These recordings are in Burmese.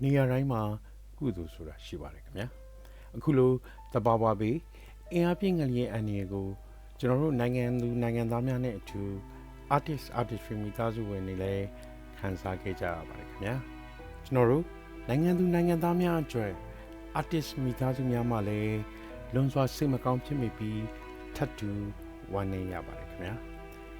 နေရာတိုင်းမှာကုသိုလ်ဆိုတာရှိပါတယ်ခင်ဗျာအခုလိုတဘာဝပေးအင်အားပြည့်ငလျင်အန်ရီကိုကျွန်တော်တို့နိုင်ငံသူနိုင်ငံသားများနဲ့အတူ artistry မိသားစုဝင်တွေလည်းခန်းစားခဲ့ကြရပါတယ်ခင်ဗျာကျွန်တော်တို့နိုင်ငံသူနိုင်ငံသားများအတွက် artist မိသားစုများမှလည်းလွန်စွာစိတ်မကောင်းဖြစ်မိပြီးထပ်တူဝမ်းနည်းရပါတယ်ခင်ဗျာ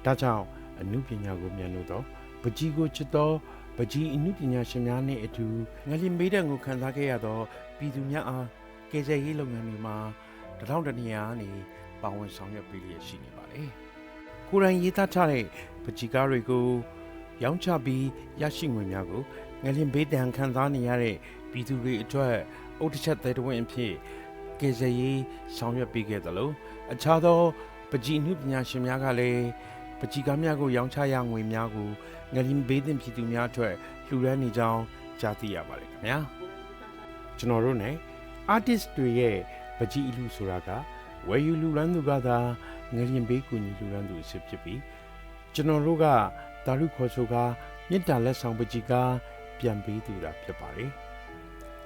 ဒါကြောင့်အမှုပညာကိုမြန်လို့တော့ပကြီးကိုချစ်တော့ပကြီးအမှုပညာရှင်များနဲ့အတူငလျင်မေးတဲ့ကိုခန်းစားခဲ့ရတော့ပြည်သူများအားကယ်ဆယ်ရေးလုပ်ငန်းတွေမှာတထောင်တနေရာကနေပါဝင်ဆောင်ရွက်ပေးလျက်ရှိနေပါတယ်ကိုယ်တိုင်ရေးသားထားတဲ့ပကြီးကားတွေကိုရောင်းချပြီးရရှိငွေများကိုငလျင်ဘေးဒဏ်ခံစားနေရတဲ့ပြည်သူတွေအတွက်အုတ်တစ်ချက်သေးတဝင်းအဖြစ်ကယ်ဆယ်ရေးဆောင်ရွက်ပေးခဲ့သလိုအခြားသောပကြီးနှုပညာရှင်များကလည်းပကြီးကားများကိုရောင်းချရငွေများကိုငလျင်ဘေးဒဏ်ပြည်သူများအတွက်လှူဒါန်းနေကြောင်းကြားသိရပါတယ်ခင်ဗျာကျွန်တော်တို့ ਨੇ artist တွေရဲ့ပကြီးအလူဆိုတာကဝယ်ယူလူလန်းသူကသာငလျင်ဘေးကူညီလူလန်းသူအစ်ဖြစ်ပြီးကျွန်တော်တို့ကတာရုခေါ်ဆိုကာမေတ္တာလက်ဆောင်ပကြီးကားပြန်ပေးသူတာဖြစ်ပါတယ်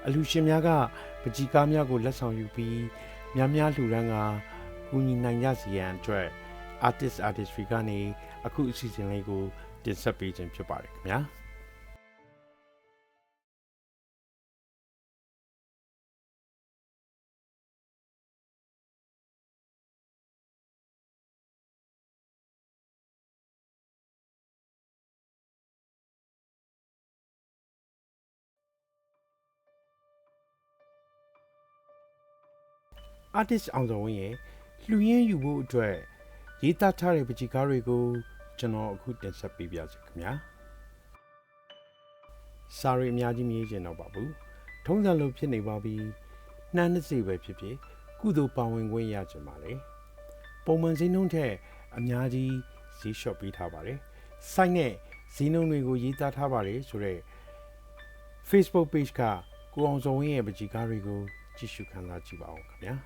အလူရှင်များကပကြီးကားများကိုလက်ဆောင်ယူပြီးများများလှူဒန်းကကူညီနိုင်ရစီရန်အတွက် artistry ကနေအခုအစီအစဉ်လေးကိုတင်ဆက်ပေးခြင်းဖြစ်ပါတယ်ခင်ဗျာartist အောင်စောဝင်းရဲ့လှူရင်းယူဖို့အတွက်ရေးသားထားတဲ့ပကြီးကားတွေကိုကျွန်တော်အခုတင်ဆက်ပေးပါစီခင်ဗျာစာရီအများကြီးမရေးချင်တော့ပါဘူးထုံးစံလိုဖြစ်နေပါပြီနှမ်းနှစ်စီပဲဖြစ်ဖြစ်ကုသိုလ်ပါဝင်ခွင့်ရကြပါလေပုံမှန်ဈေးနှုန်းထက်အများကြီးဈေးလျှော့ပေးထားပါတယ်စိုက်နဲ့ဈေးနှုန်းတွေကိုရေးသားထားပါတယ်ဆိုတော့ Facebook page ကကိုအောင်စောဝင်းရဲ့ပကြီးကားတွေကိုကြည့်ရှုခံစားကြည့်ပါအောင်ခင်ဗျာ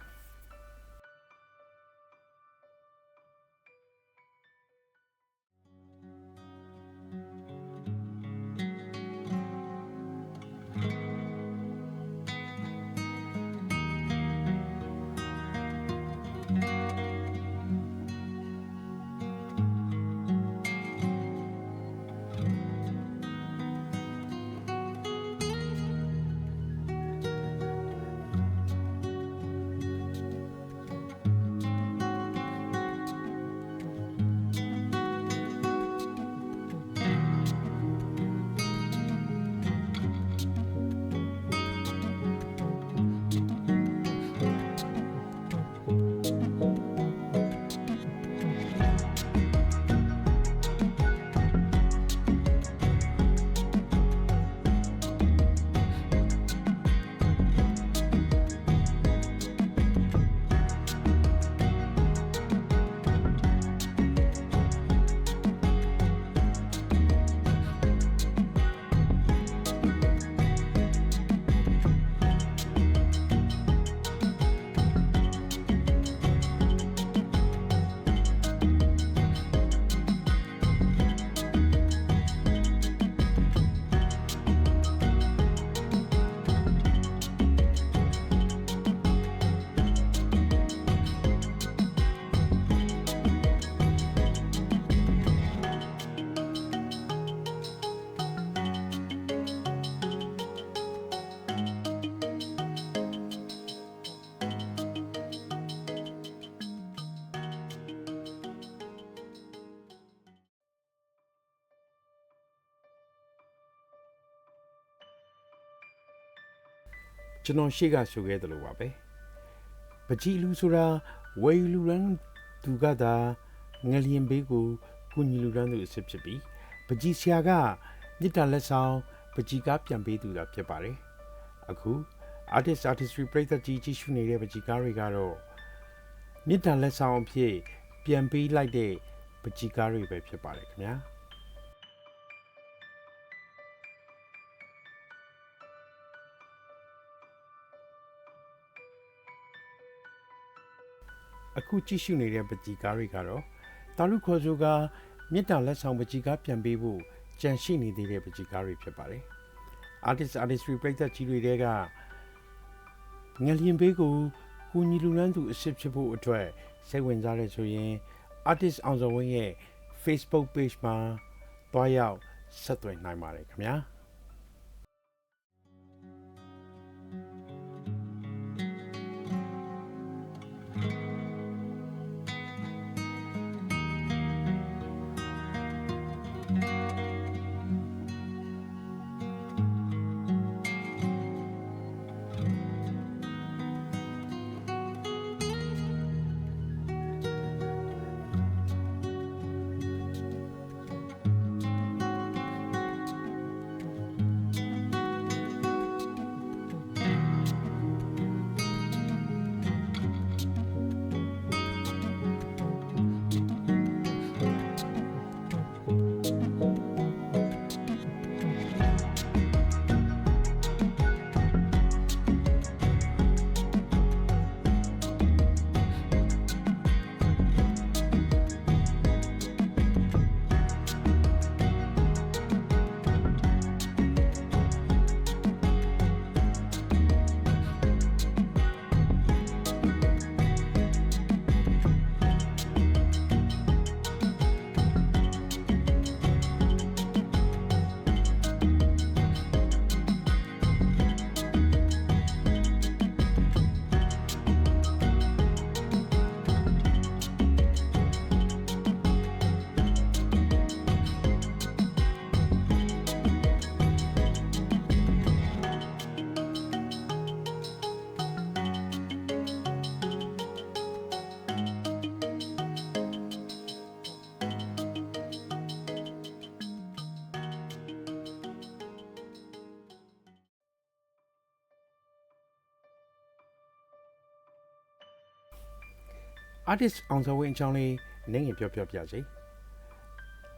ကျွန်တော်ရှေ့ကဆိုခဲ့သလိုပါပဲပကြီးလူဆိုတာဝယ်ယူလူလန်းသူကသာငလျင်ဘေးကိုကူညီလူလန်းသူအစ်ဖြစ်ပြီးပကြီးဆရာကမြစ်တာလက်ဆောင်ပကြီးကားပြန်ပေးသူတာဖြစ်ပါတယ်အခု artistry ပရိသတ်ကြီးကြည့်ရှုနေတဲ့ပကြီးကားတွေကတော့မြစ်တာလက်ဆောင်အဖြစ်ပြန်ပေးလိုက်တဲ့ပကြီးကားတွေပဲဖြစ်ပါတယ်ခင်ဗျာအခုကြည့်ရှုနေတဲ့ပကြီးကားတွေကတော့တာရုခေါ်ဆိုကမြစ်တာလက်ဆောင်ပကြီးကားပြန်ပေးဖို့ကြံရှိနေသေးတဲ့ပကြီးကားတွေဖြစ်ပါတယ် artistry ပရိသတ်ကြီးတွေတဲကငလျင်ဘေးကိုကူညီလူလန်းသူအစ်စ်ဖြစ်ဖို့အတွက်စိတ်ဝင်စားတဲ့ဆိုရင် artist အောင်စောဝင်းရဲ့ Facebook page မှာတွားရောက်ဆက်သွယ်နိုင်ပါတယ်ခင်ဗျာartist အောင်စောဝင်းအကြောင်းလေးနည်းငယ်ပြောပြစေ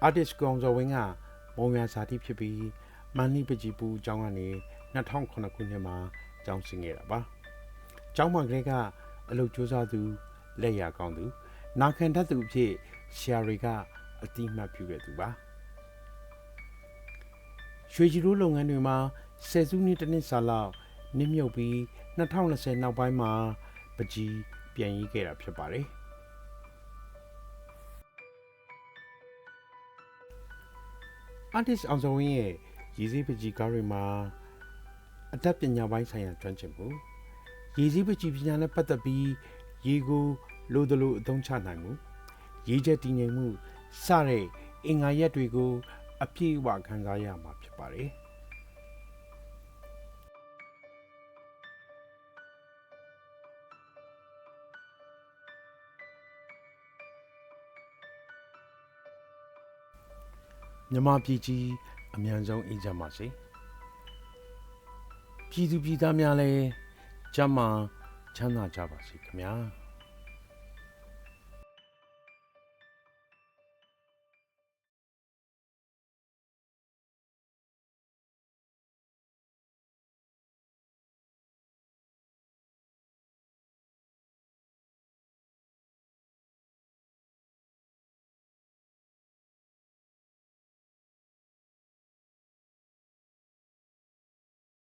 artist အောင်စောဝင်းကမုံရဇာတိဖြစ်ပြီးမန္တလေးပကြီးပူအကြောင်းကနေ2009ခုနှစ်မှာကျောင်းဆင်းခဲ့တာပါကျောင်းမှာကလေးကအလုပ်ကြိုးစားသူလက်ရကောင်းသူနာခံတတ်သူအဖြစ်ဆရာတွေကအတိအမှတ်ပြုခဲ့သူပါရွှေကြည်တို့လုပ်ငန်းတွေမှာဆယ်စုနှစ်တစ်နှစ်စာလောက်နစ်မြုပ်ပြီး2020နောက်ပိုင်းမှာပကြီးပြန်ရေးခဲ့တာဖြစ်ပါတယ်artist အောင်စောဝင်းရဲ့ရည်စည်းပကြီးကားတွေမှာအတတ်ပညာပိုင်းဆိုင်ရာကျွမ်းကျင်မှုရည်စည်းပကြီးပညာနဲ့ပတ်သက်ပြီးရေကိုလိုသလိုအသုံးချနိုင်မှုရေးချက်တည်ငြိမ်မှုစတဲ့အင်္ဂါရက်တွေကိုအပြည့်အဝခံစားရမှာဖြစ်ပါတယ်မြန်မာပြည်ကြီးအမြန်ဆုံးအေးချမ်းပါစေပြည်သူပြည်သားများလည်းကျန်းမာချမ်းသာကြပါစေခင်ဗျာ